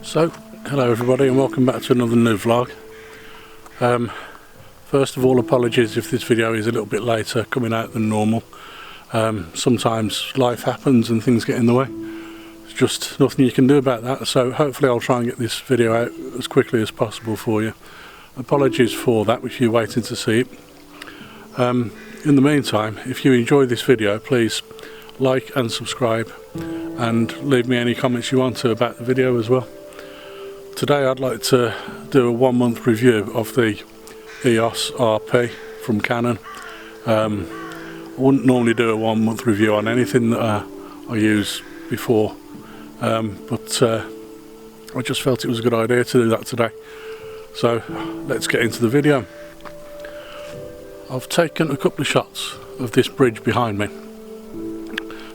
So, hello everybody and welcome back to another new vlog. First of all, apologies if this video is a little bit later coming out than normal. Sometimes life happens and things get in the way. There's just nothing you can do about that, so hopefully I'll try and get this video out as quickly as possible for you. Apologies for that if you're waiting to see it. In the meantime, if you enjoyed this video, please like and subscribe and leave me any comments you want to about the video as well. Today I'd like to do a 1 month review of the EOS RP from Canon. I wouldn't normally do a 1 month review on anything that I use before, but I just felt it was a good idea to do that today. So let's get into the video. I've taken a couple of shots of this bridge behind me.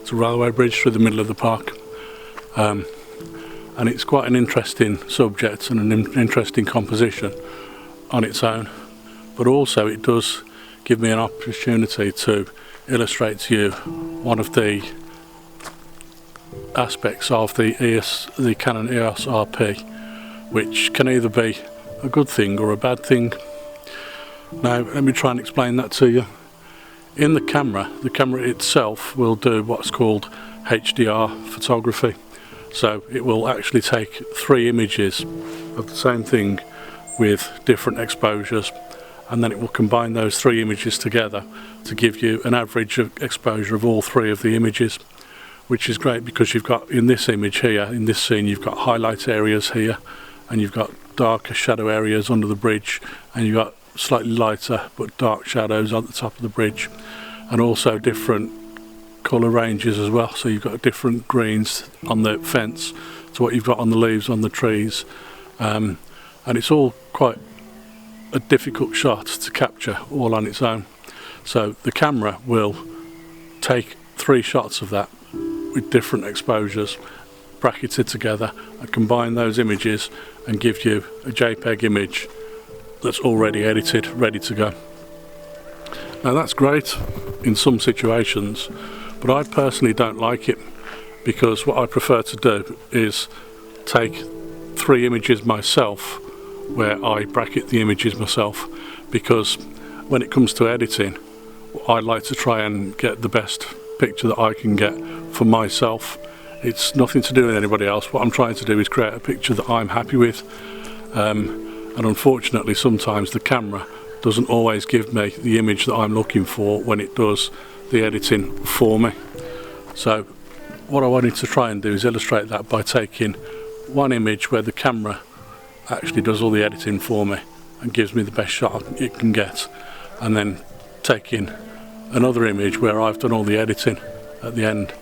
It's a railway bridge through the middle of the park, and it's quite an interesting subject and an interesting composition on its own, but also it does give me an opportunity to illustrate to you one of the aspects of the Canon EOS RP, which can either be a good thing or a bad thing. Now let me try and explain that to you. In the camera itself will do what's called HDR photography. So it will actually take 3 images of the same thing with different exposures, and then it will combine those 3 images together to give you an average of exposure of all 3 of the images, which is great because you've got, in this image here, in this scene, you've got highlight areas here, and you've got darker shadow areas under the bridge, and you've got slightly lighter but dark shadows on the top of the bridge, and also different colour ranges as well. So you've got different greens on the fence to what you've got on the leaves on the trees, and it's all quite a difficult shot to capture all on its own. So the camera will take 3 shots of that with different exposures, bracketed together, and combine those images and give you a JPEG image that's already edited, ready to go. Now that's great in some situations, but I personally don't like it, because what I prefer to do is take 3 images myself, where I bracket the images myself, because when it comes to editing, I like to try and get the best picture that I can get for myself. It's nothing to do with anybody else. What I'm trying to do is create a picture that I'm happy with, and unfortunately sometimes the camera doesn't always give me the image that I'm looking for when it does the editing for me. So what I wanted to try and do is illustrate that by taking one image where the camera actually does all the editing for me and gives me the best shot it can get, and then taking another image where I've done all the editing at the end,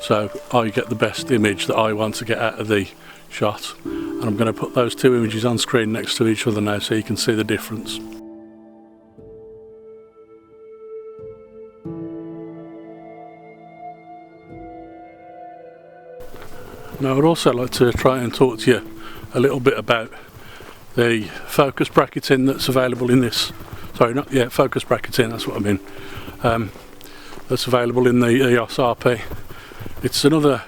so I get the best image that I want to get out of the shot. And I'm going to put those 2 images on screen next to each other now so you can see the difference. Now I'd also like to try and talk to you a little bit about the focus bracketing that's available in this, focus bracketing, that's what I mean, that's available in the EOS RP. It's another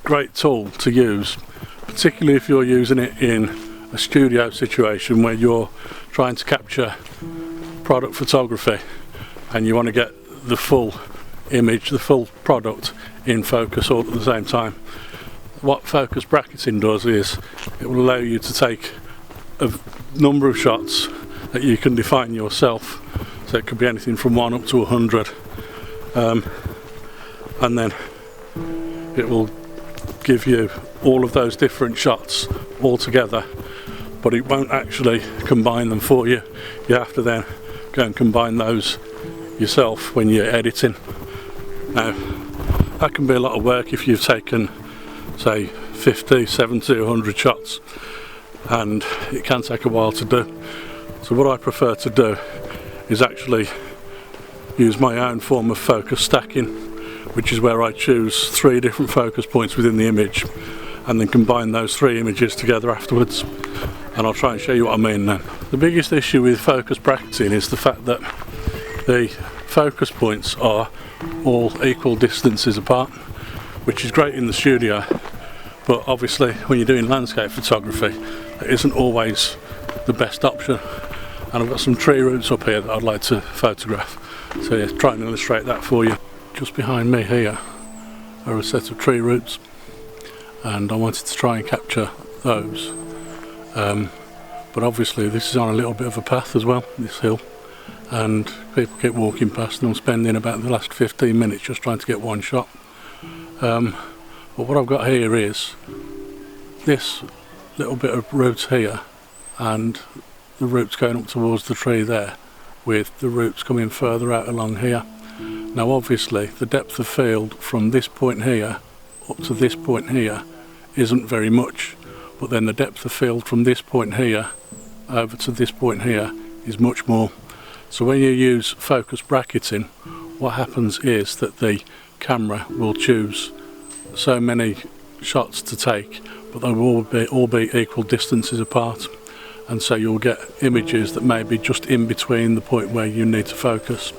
great tool to use, particularly if you're using it in a studio situation where you're trying to capture product photography and you want to get the full image, the full product in focus all at the same time. What focus bracketing does is it will allow you to take a number of shots that you can define yourself, so it could be anything from 1 up to 100, and then it will give you all of those different shots all together, but it won't actually combine them for you. You have to then go and combine those yourself when you're editing. Now that can be a lot of work if you've taken, say, 50, 70, 100 shots, and it can take a while to do. So what I prefer to do is actually use my own form of focus stacking, which is where I choose 3 different focus points within the image and then combine those 3 images together afterwards. And I'll try and show you what I mean now. The biggest issue with focus bracketing is the fact that the focus points are all equal distances apart, which is great in the studio, but obviously when you're doing landscape photography, it isn't always the best option. And I've got some tree roots up here that I'd like to photograph, so yeah, try and illustrate that for you. Just behind me here are a set of tree roots, and I wanted to try and capture those, but obviously this is on a little bit of a path as well, this hill, and people keep walking past, and I'm spending about the last 15 minutes just trying to get one shot. But what I've got here is this little bit of roots here, and the roots going up towards the tree there, with the roots coming further out along here. Now obviously the depth of field from this point here up to this point here isn't very much, but then the depth of field from this point here over to this point here is much more. So when you use focus bracketing, what happens is that the camera will choose so many shots to take, but they will all be equal distances apart, and so you'll get images that may be just in between the point where you need to focus.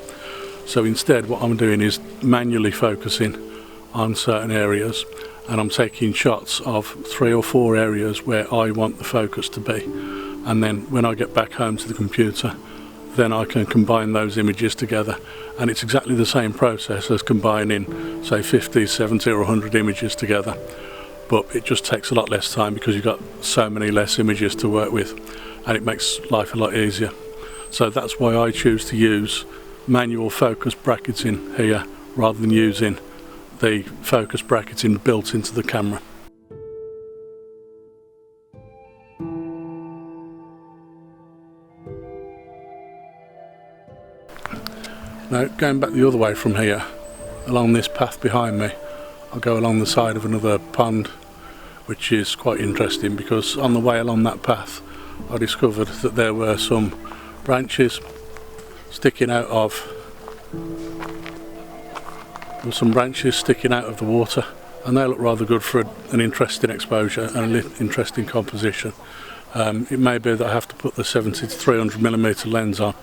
So instead what I'm doing is manually focusing on certain areas, and I'm taking shots of 3 or 4 areas where I want the focus to be, and then when I get back home to the computer, then I can combine those images together. And it's exactly the same process as combining say 50, 70 or 100 images together, but it just takes a lot less time because you've got so many less images to work with, and it makes life a lot easier. So that's why I choose to use manual focus bracketing here rather than using the focus bracketing built into the camera. Now going back the other way from here, along this path behind me, I'll go along the side of another pond, which is quite interesting because on the way along that path I discovered that there were some branches sticking out of the water, and they look rather good for an interesting exposure and an interesting composition. It may be that I have to put the 70 to 300mm lens on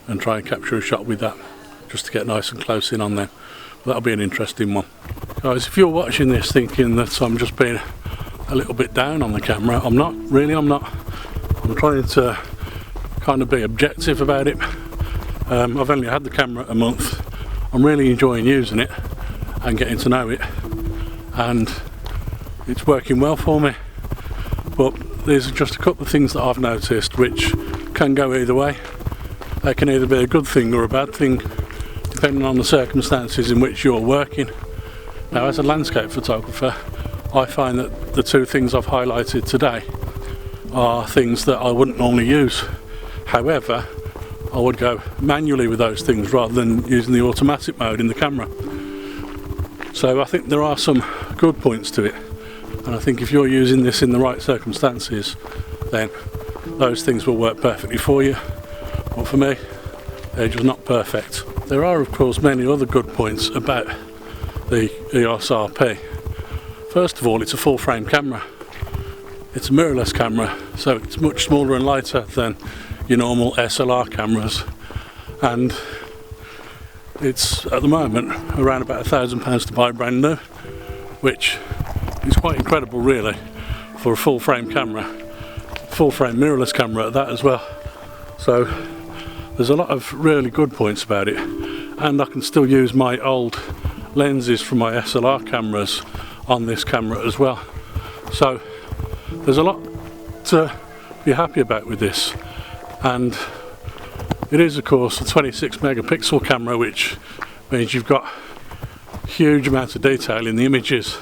and try and capture a shot with that, just to get nice and close in on them. But that'll be an interesting one. Guys, if you're watching this thinking that I'm just being a little bit down on the camera, I'm not. I'm trying to kind of be objective about it. I've only had the camera a month. I'm really enjoying using it and getting to know it, and it's working well for me, but there's just a couple of things that I've noticed which can go either way. They can either be a good thing or a bad thing depending on the circumstances in which you're working. Now as a landscape photographer, I find that the two things I've highlighted today are things that I wouldn't normally use. However, I would go manually with those things rather than using the automatic mode in the camera. So I think there are some good points to it, and I think if you're using this in the right circumstances, then those things will work perfectly for you. But for me, they're just not perfect. There are of course many other good points about the EOS RP. First of all, it's a full frame camera. It's a mirrorless camera, so it's much smaller and lighter than your normal SLR cameras, and it's at the moment around about £1,000 to buy brand new, which is quite incredible really for a full frame camera, full frame mirrorless camera at that as well. So there's a lot of really good points about it, and I can still use my old lenses from my SLR cameras on this camera as well. So there's a lot to be happy about with this. And it is of course a 26 megapixel camera, which means you've got huge amounts of detail in the images,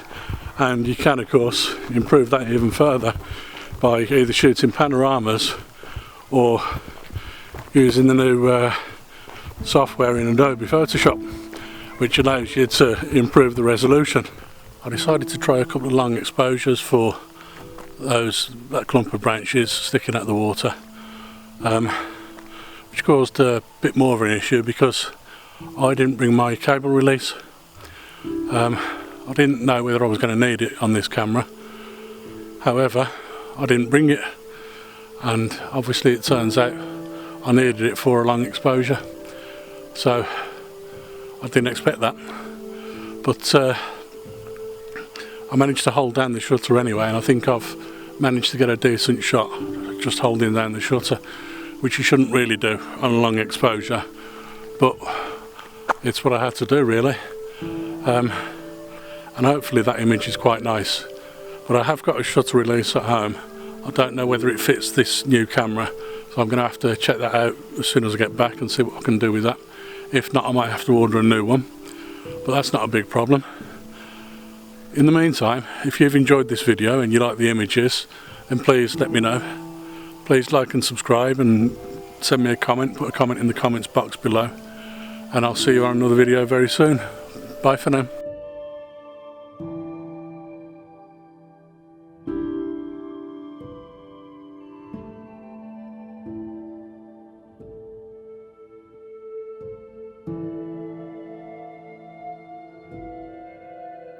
and you can of course improve that even further by either shooting panoramas or using the new software in Adobe Photoshop, which allows you to improve the resolution. I decided to try a couple of long exposures for that clump of branches sticking out of the water, which caused a bit more of an issue because I didn't bring my cable release. I didn't know whether I was going to need it on this camera. However, I didn't bring it, and obviously it turns out I needed it for a long exposure, so I didn't expect that. But I managed to hold down the shutter anyway, and I think I've managed to get a decent shot just holding down the shutter, which you shouldn't really do on a long exposure, but it's what I had to do really. And hopefully that image is quite nice. But I have got a shutter release at home. I don't know whether it fits this new camera, so I'm going to have to check that out as soon as I get back and see what I can do with that. If not, I might have to order a new one, but that's not a big problem. In the meantime, if you've enjoyed this video and you like the images, then please let me know. Please like and subscribe and send me a comment, put a comment in the comments box below, and I'll see you on another video very soon. Bye for now.